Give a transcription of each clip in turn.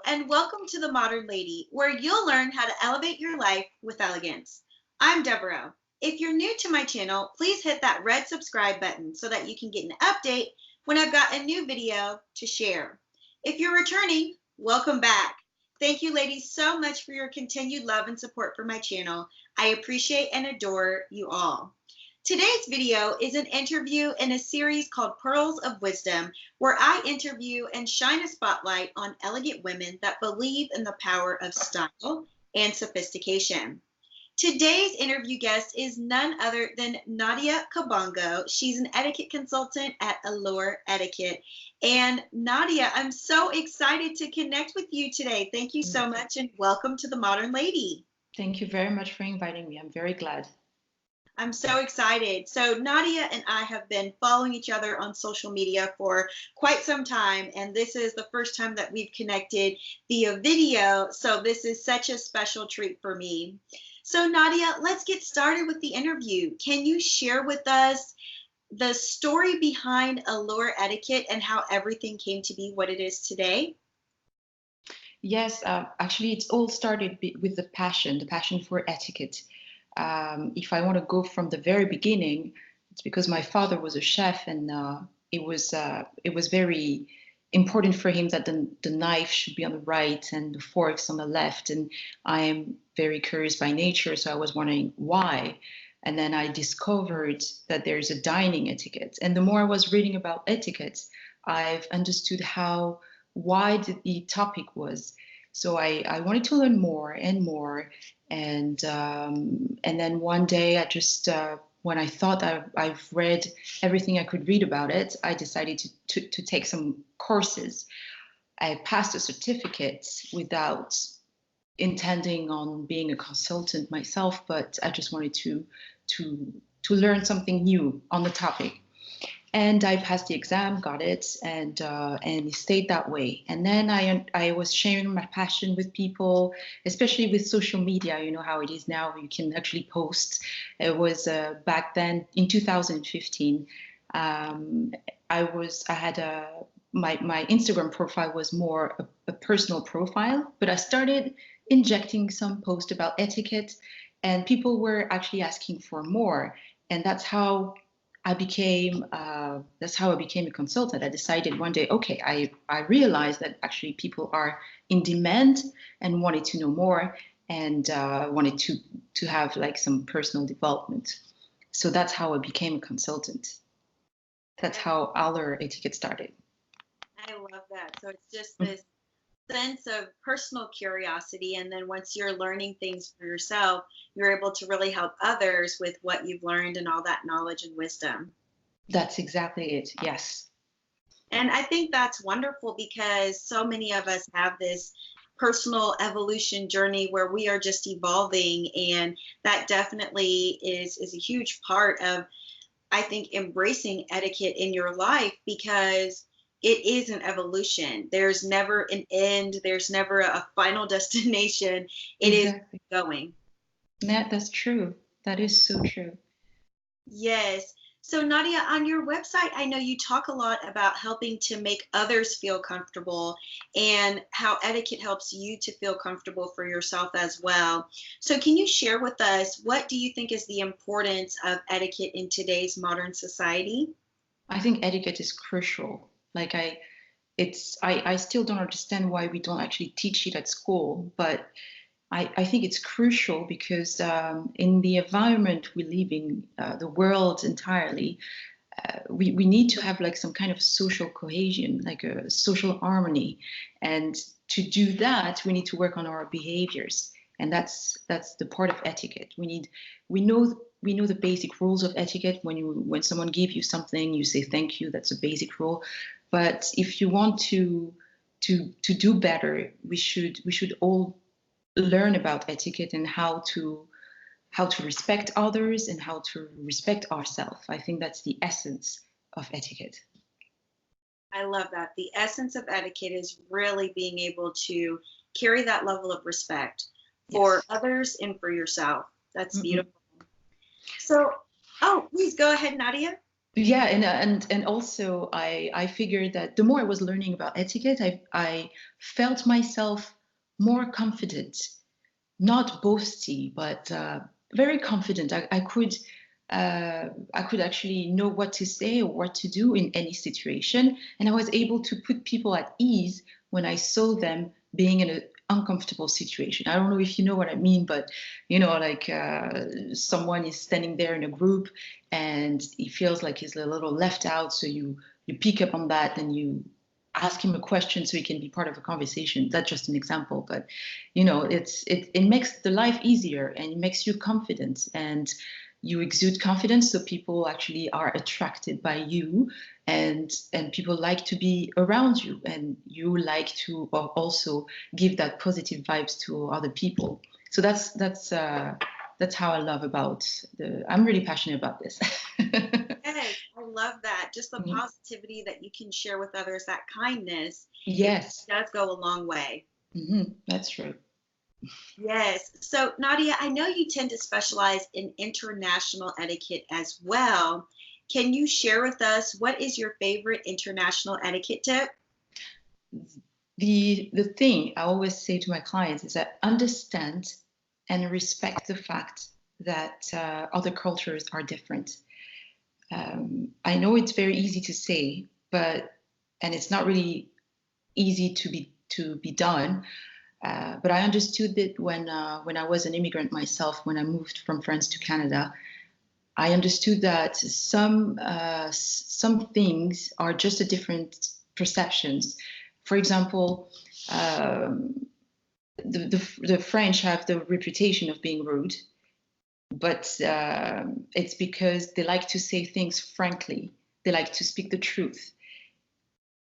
and welcome to The Modern Lady, where you'll learn how to elevate your life with elegance. I'm Deborah. If you're new to my channel, please hit that red subscribe button so that you can get an update when I've got a new video to share. If you're returning, welcome back. Thank you, ladies, so much for your continued love and support for my channel. I appreciate and adore you all. Today's video is an interview in a series called Pearls of Wisdom, where I interview and shine a spotlight on elegant women that believe in the power of style and sophistication. Today's interview guest is none other than Nadia Kabongo. She's an etiquette consultant at Allure Etiquette. And Nadia, I'm so excited to connect with you today. Thank you so much and welcome to The Modern Lady. Thank you very much for inviting me. I'm very glad. I'm so excited. So Nadia and I have been following each other on social media for quite some time, and this is the first time that we've connected via video, so this is such a special treat for me. So Nadia, let's get started with the interview. Can you share with us the story behind Allure Etiquette and how everything came to be what it is today? Yes, actually it's all started with the passion for etiquette. If I want to go from the very beginning, it's because my father was a chef, and it was very important for him that the knife should be on the right and the forks on the left. And I am very curious by nature, so I was wondering why. And then I discovered that there's a dining etiquette. And the more I was reading about etiquette, I've understood how wide the topic was. So I wanted to learn more and more. And then one day I just, when I thought I've read everything I could read about it, I decided to take some courses. I passed a certificate without intending on being a consultant myself, but I just wanted to learn something new on the topic. And I passed the exam, got it, and it stayed that way. And then I was sharing my passion with people, especially with social media. You know how it is now; you can actually post. It was back then in 2015. My Instagram profile was more a personal profile, but I started injecting some posts about etiquette, and people were actually asking for more, and that's how I became a consultant. I decided one day, okay, I realized that actually people are in demand and wanted to know more, and wanted to have like some personal development. So that's how I became a consultant. That's how Allure Etiquette started. I love that. So it's just this sense of personal curiosity, and then once you're learning things for yourself, you're able to really help others with what you've learned and all that knowledge and wisdom. That's exactly it. Yes. And I think that's wonderful because so many of us have this personal evolution journey where we are just evolving, and that definitely is a huge part of, I think, embracing etiquette in your life, because it is an evolution. There's never an end. There's never a final destination. It Exactly. is going. That's true. That is so true. Yes. So Nadia, on your website, I know you talk a lot about helping to make others feel comfortable and how etiquette helps you to feel comfortable for yourself as well. So can you share with us, what do you think is the importance of etiquette in today's modern society? I think etiquette is crucial. Like I still don't understand why we don't actually teach it at school, but I think it's crucial because in the environment we live in, the world entirely, we need to have like some kind of social cohesion, like a social harmony. And to do that, we need to work on our behaviors. And that's the part of etiquette. We know the basic rules of etiquette. When someone gives you something, you say thank you. That's a basic rule. But if you want to do better, we should all learn about etiquette and how to respect others and how to respect ourselves. I think that's the essence of etiquette. I love that. The essence of etiquette is really being able to carry that level of respect for others and for yourself. That's beautiful. So, oh, please go ahead, Nadia. Yeah, and also I figured that the more I was learning about etiquette, I felt myself more confident, not boasty, but very confident. I could actually know what to say or what to do in any situation, and I was able to put people at ease when I saw them being in an uncomfortable situation. I don't know if you know what I mean, but like someone is standing there in a group and he feels like he's a little left out, so you pick up on that and you ask him a question so he can be part of a conversation. That's just an example, but it makes the life easier and it makes you confident and you exude confidence, so people actually are attracted by you, and people like to be around you, and you like to also give that positive vibes to other people. So that's how I love about I'm really passionate about this. Yes, I love that. Just the Mhm. positivity that you can share with others, that kindness, it Yes. does go a long way. That's true. Yes. So, Nadia, I know you tend to specialize in international etiquette as well. Can you share with us what is your favorite international etiquette tip? The thing I always say to my clients is that understand and respect the fact that other cultures are different. I know it's very easy to say, and it's not really easy to be done. But I understood it when I was an immigrant myself, when I moved from France to Canada. I understood that some things are just a different perceptions. For example, um, the French have the reputation of being rude, but it's because they like to say things frankly. They like to speak the truth.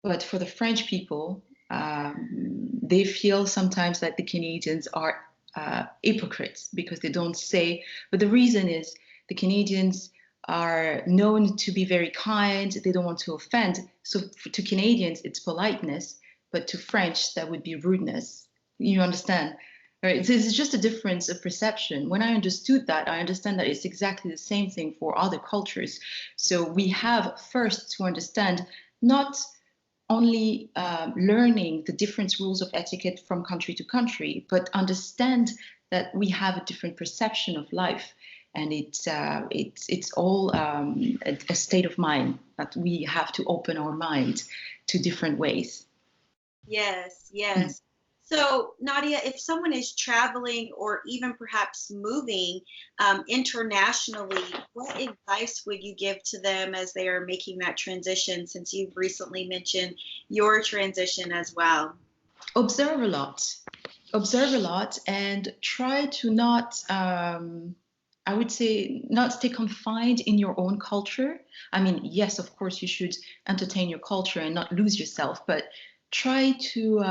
But for the French people, they feel sometimes that the Canadians are hypocrites because they don't say. But the reason is the Canadians are known to be very kind. They don't want to offend. So to Canadians, it's politeness, but to French, that would be rudeness. You understand? Right? It's just a difference of perception. When I understood that, I understand that it's exactly the same thing for other cultures. So we have first to understand not only learning the different rules of etiquette from country to country, but understand that we have a different perception of life, and it's all a state of mind that we have to open our mind to different ways. Yes, Mm. yes. So, Nadia, if someone is traveling or even perhaps moving internationally, what advice would you give to them as they are making that transition, since you've recently mentioned your transition as well? Observe a lot. Observe a lot and try to not I would say not stay confined in your own culture. I mean, yes, of course you should entertain your culture and not lose yourself, but try to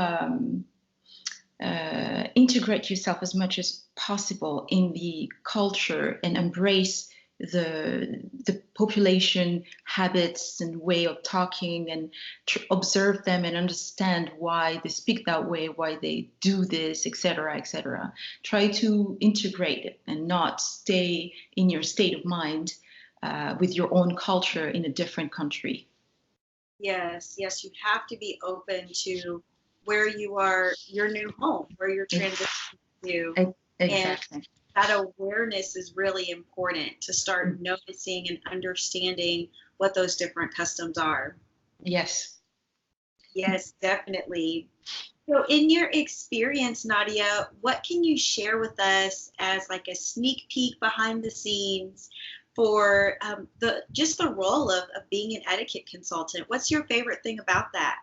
integrate yourself as much as possible in the culture and embrace the population habits and way of talking, and observe them and understand why they speak that way, why they do this, etc., etc. Try to integrate it and not stay in your state of mind with your own culture in a different country. Yes, yes, you have to be open to where you are, your new home, where you're transitioning to. And Exactly. that awareness is really important to start noticing and understanding what those different customs are. Yes. Yes, definitely. So, in your experience, Nadia, what can you share with us as like a sneak peek behind the scenes for the just the role of being an etiquette consultant? What's your favorite thing about that?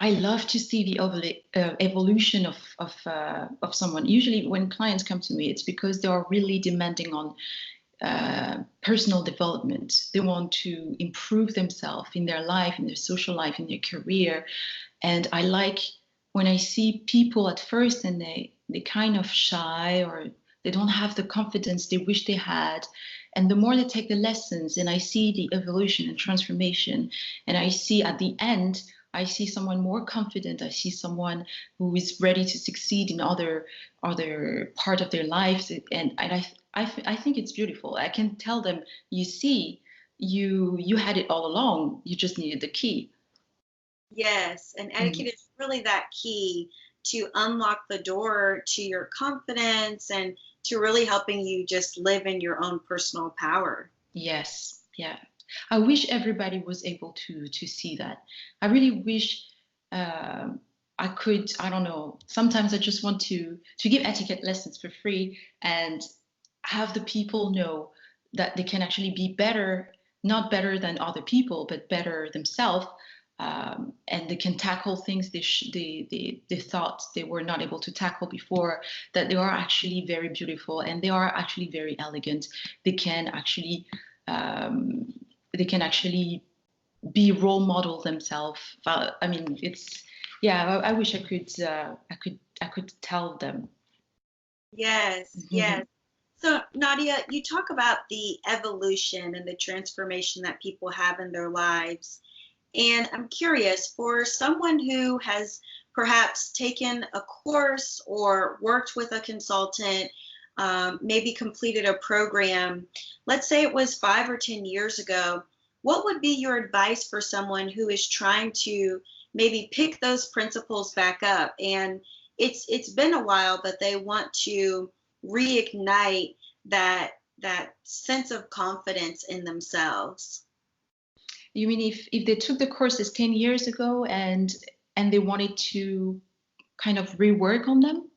I love to see the evolution of someone. Usually, when clients come to me, it's because they are really demanding on personal development. They want to improve themselves in their life, in their social life, in their career. And I like when I see people at first and they kind of shy, or they don't have the confidence they wish they had. And the more they take the lessons and I see the evolution and transformation, and I see at the end, I see someone more confident. I see someone who is ready to succeed in other part of their lives, and I think it's beautiful. I can tell them, you see, you had it all along. You just needed the key. Yes, and Mhm. etiquette is really that key to unlock the door to your confidence and to really helping you just live in your own personal power. Yes, yeah. I wish everybody was able to see that. I really wish I could. I don't know. Sometimes I just want to give etiquette lessons for free and have the people know that they can actually be better, not better than other people, but better themselves. And they can tackle things they thought they were not able to tackle before, that they are actually very beautiful and they are actually very elegant. They can actually um, they can actually be role model themselves. I mean, it's yeah. I wish I could tell them. Yes, yes. So, Nadia, you talk about the evolution and the transformation that people have in their lives. And I'm curious, for someone who has perhaps taken a course or worked with a consultant, maybe completed a program, let's say it was 5 or 10 years ago, what would be your advice for someone who is trying to maybe pick those principles back up? And it's been a while, but they want to reignite that sense of confidence in themselves. You mean if they took the courses 10 years ago and they wanted to kind of rework on them?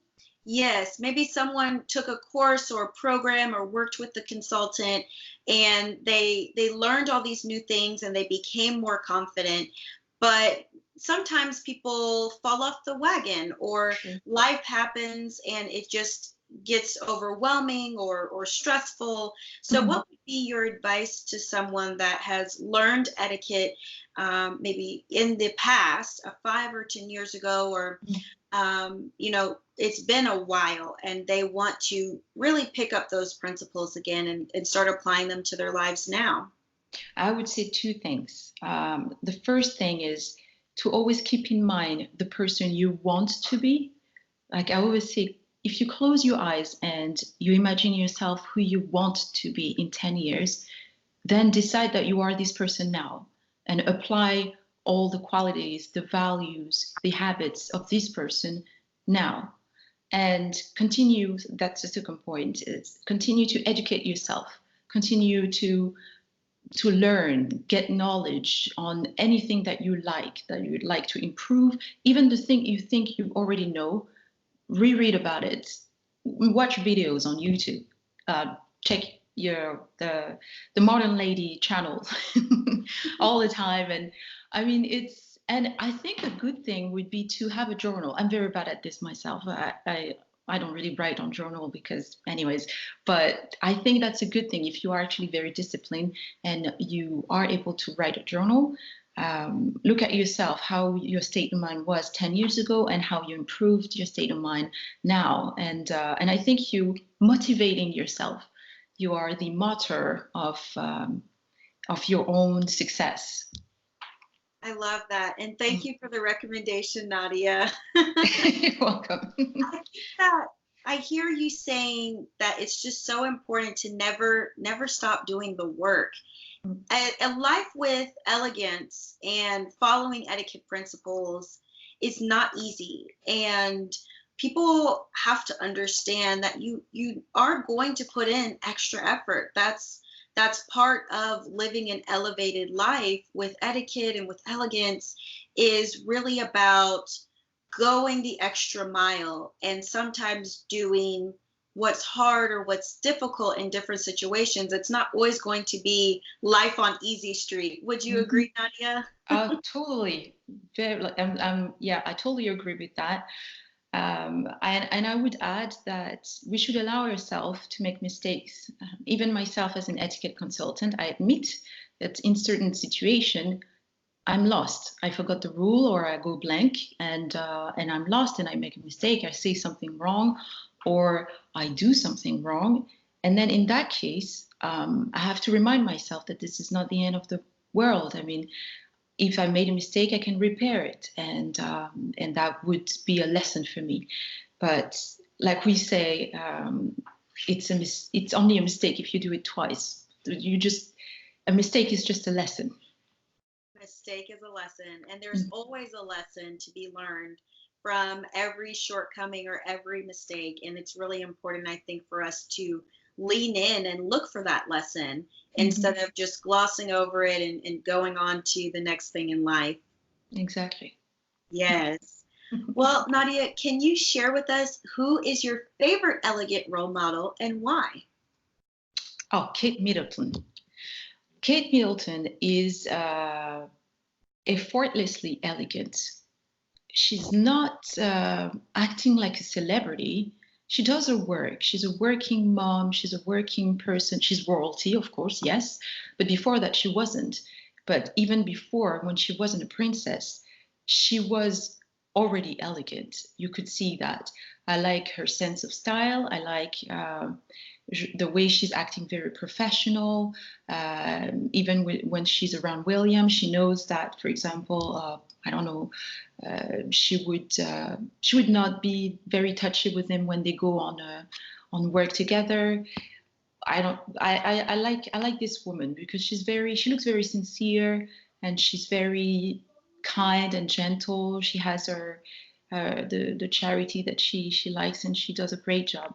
Yes, maybe someone took a course or a program or worked with the consultant and they learned all these new things and they became more confident. But sometimes people fall off the wagon or Sure. life happens and it just gets overwhelming or stressful. So Mhm. what would be your advice to someone that has learned etiquette maybe in the past, 5 or 10 years ago, or it's been a while and they want to really pick up those principles again and start applying them to their lives now. I would say two things. The first thing is to always keep in mind the person you want to be. Like I always say, if you close your eyes and you imagine yourself who you want to be in 10 years, then decide that you are this person now and apply all the qualities, the values, the habits of this person now. And continue, that's the second point, is continue to educate yourself, continue to learn, get knowledge on anything that you'd like to improve, even the thing you think you already know, reread about it, watch videos on YouTube, check the Modern Lady channel all the time. And I mean, and I think a good thing would be to have a journal. I'm very bad at this myself. I don't really write on journal because anyways, but I think that's a good thing if you are actually very disciplined and you are able to write a journal. Look at yourself, how your state of mind was 10 years ago and how you improved your state of mind now. And I think you motivating yourself, you are the motor of your own success. I love that. And thank you for the recommendation, Nadia. You're welcome. I think that I hear you saying that it's just so important to never stop doing the work. A life with elegance and following etiquette principles is not easy, and people have to understand that you are going to put in extra effort. That's part of living an elevated life with etiquette and with elegance, is really about going the extra mile and sometimes doing what's hard or what's difficult in different situations. It's not always going to be life on easy street. Would you Mhm. agree, Nadia? Totally. Very, yeah, I totally agree with that. And I would add that we should allow ourselves to make mistakes. Even myself, as an etiquette consultant, I admit that in certain situation, I'm lost. I forgot the rule, or I go blank, and I'm lost, and I make a mistake. I say something wrong, or I do something wrong, and then in that case, I have to remind myself that this is not the end of the world. I mean, if I made a mistake, I can repair it, and that would be a lesson for me. But like we say, it's only a mistake if you do it twice. You just a mistake is just a lesson. Mistake is a lesson, and there's always a lesson to be learned from every shortcoming or every mistake. And it's really important, I think, for us to lean in and look for that lesson instead of just glossing over it and going on to the next thing in life. Exactly. Yes. Well, Nadia, can you share with us who is your favorite elegant role model and why? Oh, Kate Middleton. Kate Middleton is effortlessly elegant. She's not acting like a celebrity. She does her work. She's a working mom. She's a working person. She's royalty, of course, yes. But before that, she wasn't. But even before, when she wasn't a princess, she was already elegant. You could see that. I like her sense of style. I like the way she's acting very professional. Even when she's around William, she knows that, for example, I don't know, she would not be very touchy with him when they go on work together. I like this woman because she looks very sincere, and she's very kind and gentle. She has her the charity that she likes, and she does a great job.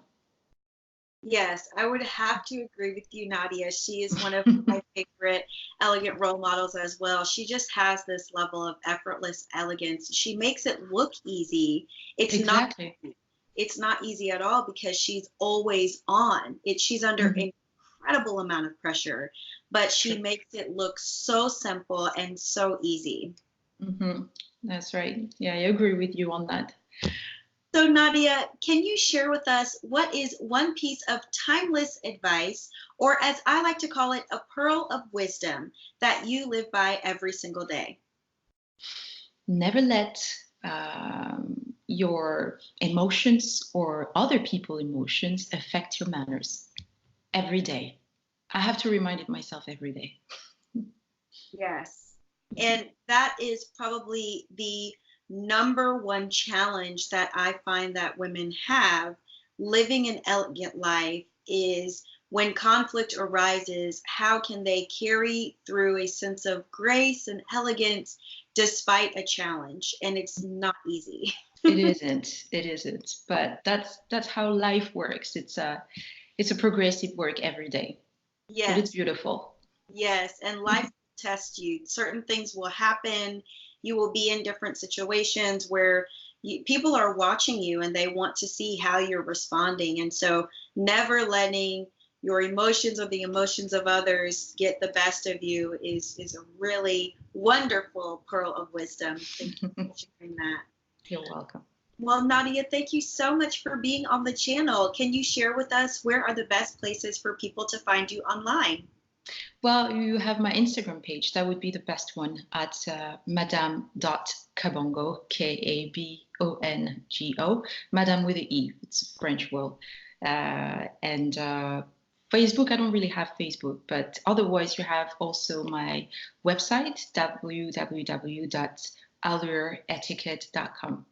Yes, I would have to agree with you, Nadia. She is one of my favorite elegant role models as well. She just has this level of effortless elegance. She makes it look easy. Exactly. It's not easy at all because she's always on. She's under an incredible amount of pressure, but she makes it look so simple and so easy. That's right. Yeah, I agree with you on that. So, Nadia, can you share with us what is one piece of timeless advice, or as I like to call it, a pearl of wisdom that you live by every single day? Never let your emotions or other people's emotions affect your manners. Every day. I have to remind it myself every day. Yes. And that is probably the number one challenge that I find that women have living an elegant life is when conflict arises, how can they carry through a sense of grace and elegance despite a challenge? And it's not easy. It isn't. It isn't. But that's how life works. It's a progressive work every day. Yes. But it's beautiful. Yes, and life will test you. Certain things will happen. You will be in different situations where people are watching you and they want to see how you're responding. And so never letting your emotions or the emotions of others get the best of you is a really wonderful pearl of wisdom. Thank you for sharing that. You're welcome. Well, Nadia, thank you so much for being on the channel. Can you share with us where are the best places for people to find you online? Well, you have my Instagram page. That would be the best one at madame.kabongo, Kabongo, Madame with an E. It's a French word. And Facebook, I don't really have Facebook, but otherwise you have also my website, www.allureetiquette.com.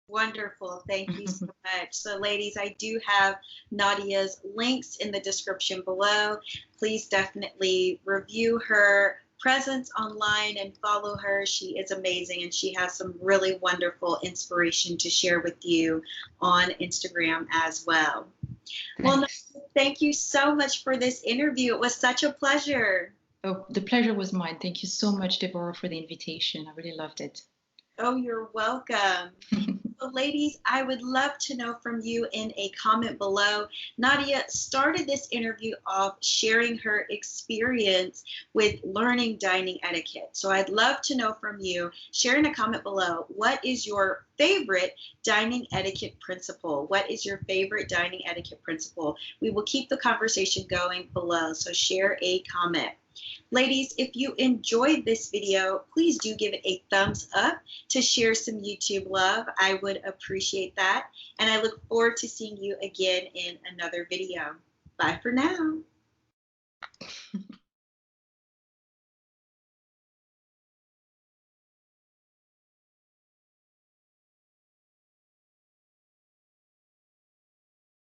Wonderful. Thank you so much. So, ladies, I do have Nadia's links in the description below. Please definitely review her presence online and follow her. She is amazing, and she has some really wonderful inspiration to share with you on Instagram as well. Thanks. Well, Nadia, thank you so much for this interview. It was such a pleasure. Oh, the pleasure was mine. Thank you so much, Deborah, for the invitation. I really loved it. Oh, you're welcome. So, ladies, I would love to know from you in a comment below. Nadia started this interview off sharing her experience with learning dining etiquette. So I'd love to know from you, share in a comment below, what is your favorite dining etiquette principle? What is your favorite dining etiquette principle? We will keep the conversation going below, so share a comment. Ladies, if you enjoyed this video, please do give it a thumbs up to share some YouTube love. I would appreciate that. And I look forward to seeing you again in another video. Bye for now.